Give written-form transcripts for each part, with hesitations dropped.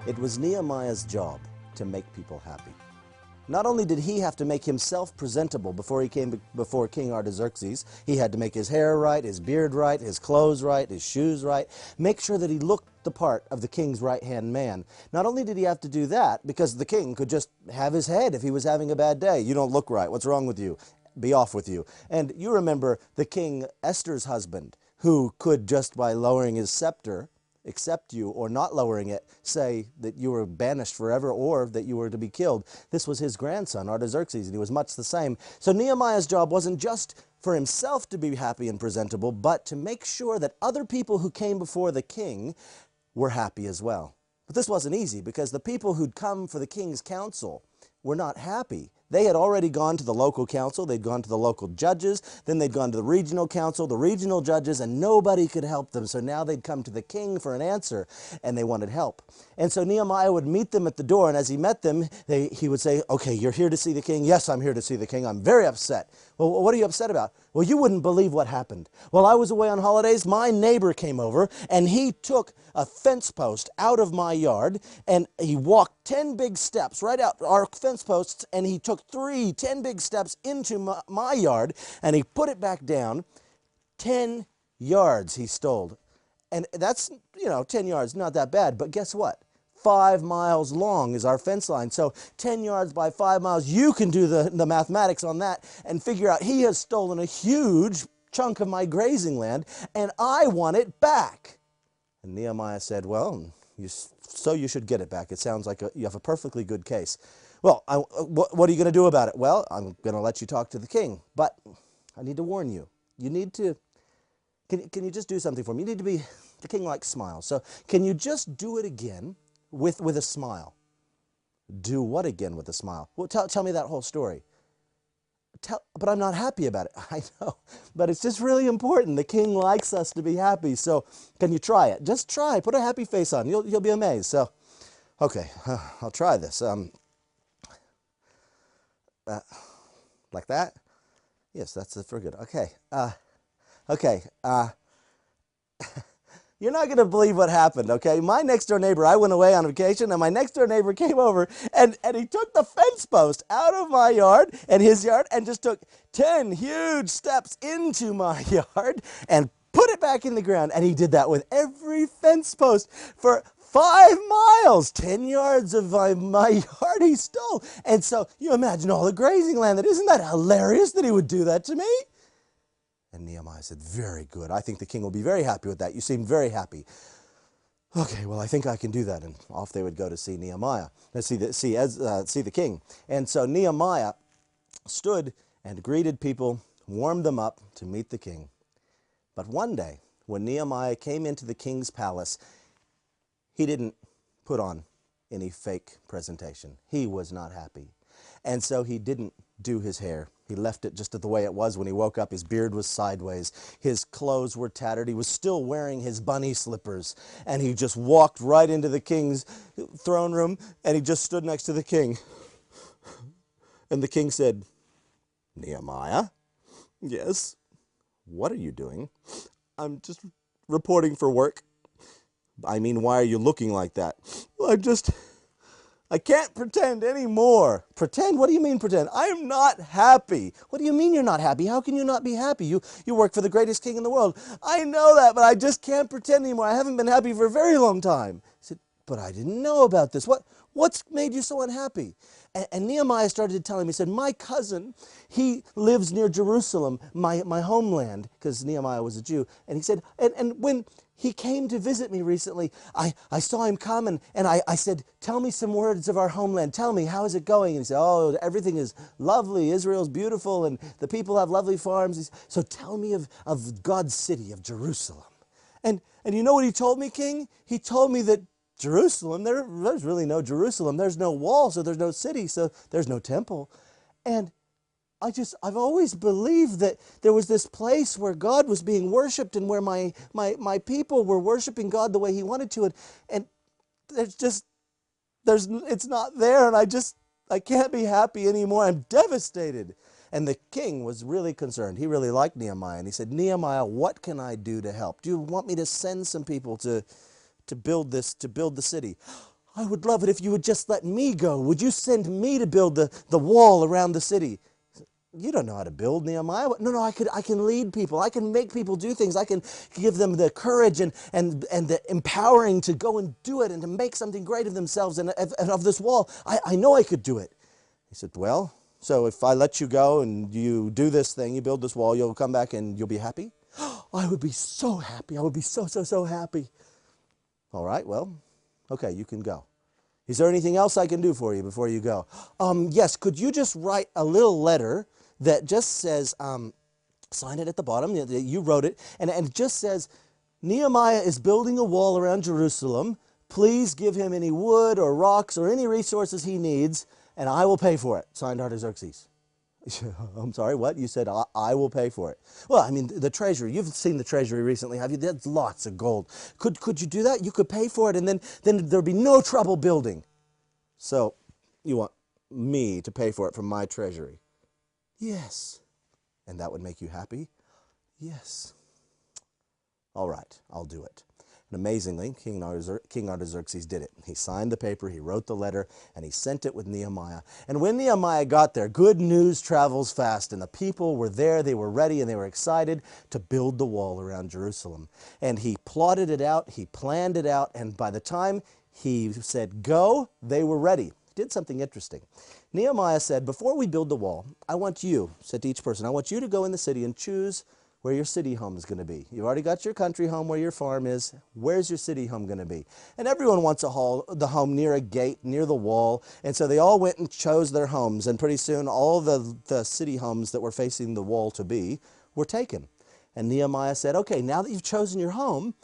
It was Nehemiah's job to make people happy. Not only did he have to make himself presentable before he came before King Artaxerxes, he had to make his hair right, his beard right, his clothes right, his shoes right, make sure that he looked the part of the king's right-hand man. Not only did he have to do that, because the king could just have his head if he was having a bad day. You don't look right. What's wrong with you? Be off with you. And you remember the king Esther's husband, who could just by lowering his scepter accept you, or not lowering it, say that you were banished forever or that you were to be killed. This was his grandson, Artaxerxes, and he was much the same. So Nehemiah's job wasn't just for himself to be happy and presentable, but to make sure that other people who came before the king were happy as well. But this wasn't easy, because the people who'd come for the king's council were not happy. They had already gone to the local council, they'd gone to the local judges, then they'd gone to the regional council, the regional judges, and nobody could help them. So now they'd come to the king for an answer, and they wanted help. And so Nehemiah would meet them at the door, and as he met them, he would say, "Okay, you're here to see the king?" "Yes, I'm here to see the king. I'm very upset." "Well, what are you upset about?" "Well, you wouldn't believe what happened. While I was away on holidays, my neighbor came over, and he took a fence post out of my yard, and he walked 10 big steps right out our fence posts, and he took 10 big steps into my yard, and he put it back down. 10 yards he stole." And that's, 10 yards, not that bad, but guess what? 5 miles long is our fence line. So 10 yards by 5 miles, you can do the mathematics on that and figure out he has stolen a huge chunk of my grazing land, and I want it back. And Nehemiah said, "Well, you should get it back. It sounds like you have a perfectly good case." "Well, what are you going to do about it?" "Well, I'm going to let you talk to the king, but I need to warn you. You need to, can you just do something for me? You need to be, the king likes smiles. So can you just do it again with a smile?" "Do what again with a smile?" "Well, tell me that whole story." "But I'm not happy about it." "I know, but it's just really important. The king likes us to be happy. So can you try it? Just try. Put a happy face on. You'll be amazed." So, okay, I'll try this. Like that? Yes, that's for good. Okay. You're not going to believe what happened, okay? My next door neighbor, I went away on vacation, and my next door neighbor came over, and he took the fence post out of my yard and his yard and just took 10 huge steps into my yard and put it back in the ground. And he did that with every fence post for 5 miles, 10 yards of my yard he stole. And so you imagine all the grazing land. Isn't that hilarious that he would do that to me? And Nehemiah said, "Very good. I think the king will be very happy with that. You seem very happy." "Okay, well, I think I can do that." And off they would go to see Nehemiah, see the king. And so Nehemiah stood and greeted people, warmed them up to meet the king. But one day, when Nehemiah came into the king's palace, he didn't put on any fake presentation. He was not happy. And so he didn't do his hair. He left it just the way it was when he woke up. His beard was sideways. His clothes were tattered. He was still wearing his bunny slippers. And he just walked right into the king's throne room, and he just stood next to the king. And the king said, "Nehemiah?" "Yes." "What are you doing?" "I'm just reporting for work." "I mean, why are you looking like that?" "Well, I can't pretend anymore." "Pretend? What do you mean pretend?" "I'm not happy." "What do you mean you're not happy? How can you not be happy? You work for the greatest king in the world." "I know that, but I just can't pretend anymore. I haven't been happy for a very long time." He said, "But I didn't know about this. What's made you so unhappy?" And Nehemiah started to tell him. He said, "My cousin, he lives near Jerusalem, my homeland," because Nehemiah was a Jew. And he said, and when he came to visit me recently, I saw him come, and I said, "Tell me some words of our homeland. Tell me, how is it going?" And he said, "Oh, everything is lovely. Israel's beautiful, and the people have lovely farms. So tell me of God's city, of Jerusalem." And you know what he told me, King? He told me that Jerusalem, there's really no Jerusalem. There's no wall, so there's no city, so there's no temple. And I've always believed that there was this place where God was being worshipped, and where my people were worshiping God the way he wanted to. And it's not there, and I can't be happy anymore. I'm devastated. And the king was really concerned. He really liked Nehemiah, and he said, "Nehemiah, what can I do to help? Do you want me to send some people to build the city?" I would love it if you would just let me go. Would you send me to build the wall around the city? You don't know how to build, Nehemiah. No, I can lead people. I can make people do things. I can give them the courage and the empowering to go and do it and to make something great of themselves and of this wall. I know I could do it. He said, well, so if I let you go and you do this thing, you build this wall, you'll come back and you'll be happy? I would be so happy. I would be so happy. All right, well, okay, you can go. Is there anything else I can do for you before you go? Yes, could you just write a little letter that just says, sign it at the bottom, you wrote it, and it just says, Nehemiah is building a wall around Jerusalem. Please give him any wood or rocks or any resources he needs, and I will pay for it. Signed, Artaxerxes. I'm sorry, what? You said, I will pay for it. Well, I mean, the treasury. You've seen the treasury recently, have you? There's lots of gold. Could you do that? You could pay for it, and then there'd be no trouble building. So, you want me to pay for it from my treasury? Yes. And that would make you happy? Yes. All right, I'll do it. And amazingly, King Artaxerxes did it. He signed the paper, he wrote the letter, and he sent it with Nehemiah. And when Nehemiah got there, good news travels fast, and the people were there, they were ready, and they were excited to build the wall around Jerusalem. And he plotted it out, he planned it out, and by the time he said go, they were ready. He did something interesting. Nehemiah said, before we build the wall, I want you, said to each person, I want you to go in the city and choose where your city home is going to be. You've already got your country home where your farm is. Where's your city home going to be? And everyone wants the home near a gate, near the wall. And so they all went and chose their homes. And pretty soon all the city homes that were facing the wall to be were taken. And Nehemiah said, okay, now that you've chosen your home,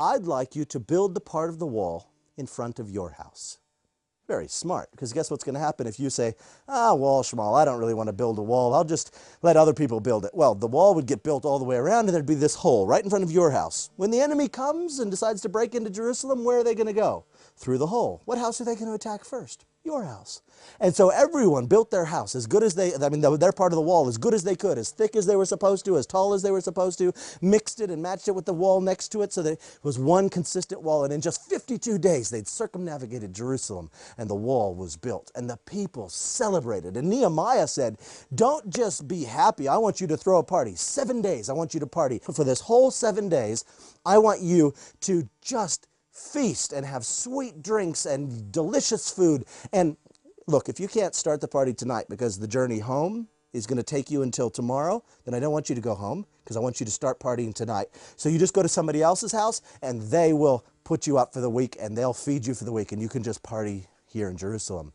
I'd like you to build the part of the wall in front of your house. Very smart, because guess what's going to happen if you say, wall, schmal, I don't really want to build a wall. I'll just let other people build it. Well, the wall would get built all the way around, and there'd be this hole right in front of your house. When the enemy comes and decides to break into Jerusalem, where are they going to go? Through the hole. What house are they going to attack first? Your house. And so everyone built their house as good as their part of the wall as good as they could, as thick as they were supposed to, as tall as they were supposed to, mixed it and matched it with the wall next to it so that it was one consistent wall. And in just 52 days, they'd circumnavigated Jerusalem and the wall was built. And the people celebrated. And Nehemiah said, don't just be happy. I want you to throw a party. 7 days, I want you to party. For this whole 7 days, I want you to just feast and have sweet drinks and delicious food. And look, if you can't start the party tonight because the journey home is going to take you until tomorrow, then I don't want you to go home because I want you to start partying tonight. So you just go to somebody else's house and they will put you up for the week and they'll feed you for the week and you can just party here in Jerusalem.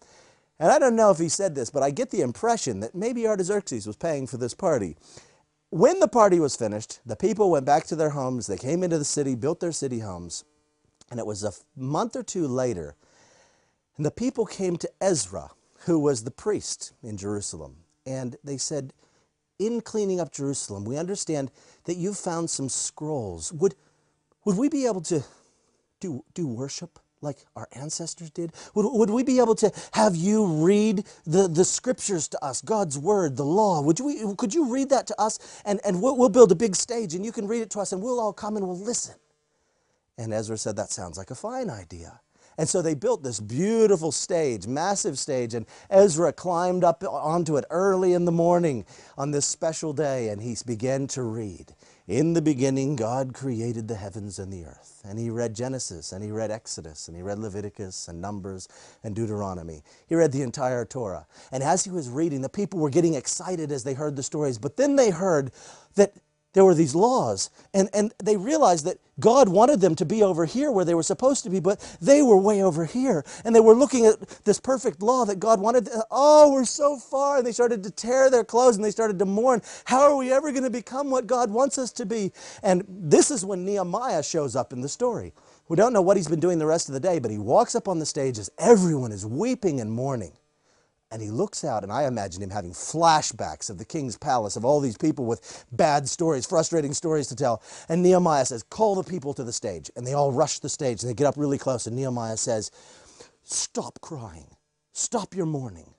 And I don't know if he said this, but I get the impression that maybe Artaxerxes was paying for this party. When the party was finished, the people went back to their homes, they came into the city, built their city homes. And it was a month or two later, and the people came to Ezra, who was the priest in Jerusalem. And they said, in cleaning up Jerusalem, we understand that you've found some scrolls. Would we be able to do worship like our ancestors did? Would we be able to have you read the scriptures to us, God's word, the law? Could you read that to us? And we'll build a big stage, and you can read it to us, and we'll all come and we'll listen. And Ezra said, that sounds like a fine idea. And so they built this beautiful stage, massive stage, and Ezra climbed up onto it early in the morning on this special day, and he began to read. In the beginning, God created the heavens and the earth. And he read Genesis, and he read Exodus, and he read Leviticus, and Numbers, and Deuteronomy. He read the entire Torah. And as he was reading, the people were getting excited as they heard the stories. But then they heard that there were these laws, and they realized that God wanted them to be over here where they were supposed to be, but they were way over here. And they were looking at this perfect law that God wanted. We're so far. And they started to tear their clothes, and they started to mourn. How are we ever going to become what God wants us to be? And this is when Nehemiah shows up in the story. We don't know what he's been doing the rest of the day, but he walks up on the stage as everyone is weeping and mourning. And he looks out, and I imagine him having flashbacks of the king's palace, of all these people with bad stories, frustrating stories to tell. And Nehemiah says, call the people to the stage. And they all rush the stage, and they get up really close. And Nehemiah says, stop crying. Stop your mourning,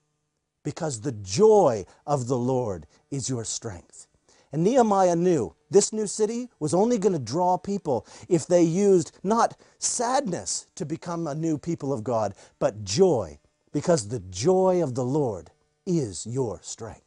because the joy of the Lord is your strength. And Nehemiah knew this new city was only going to draw people if they used not sadness to become a new people of God, but joy, because the joy of the Lord is your strength.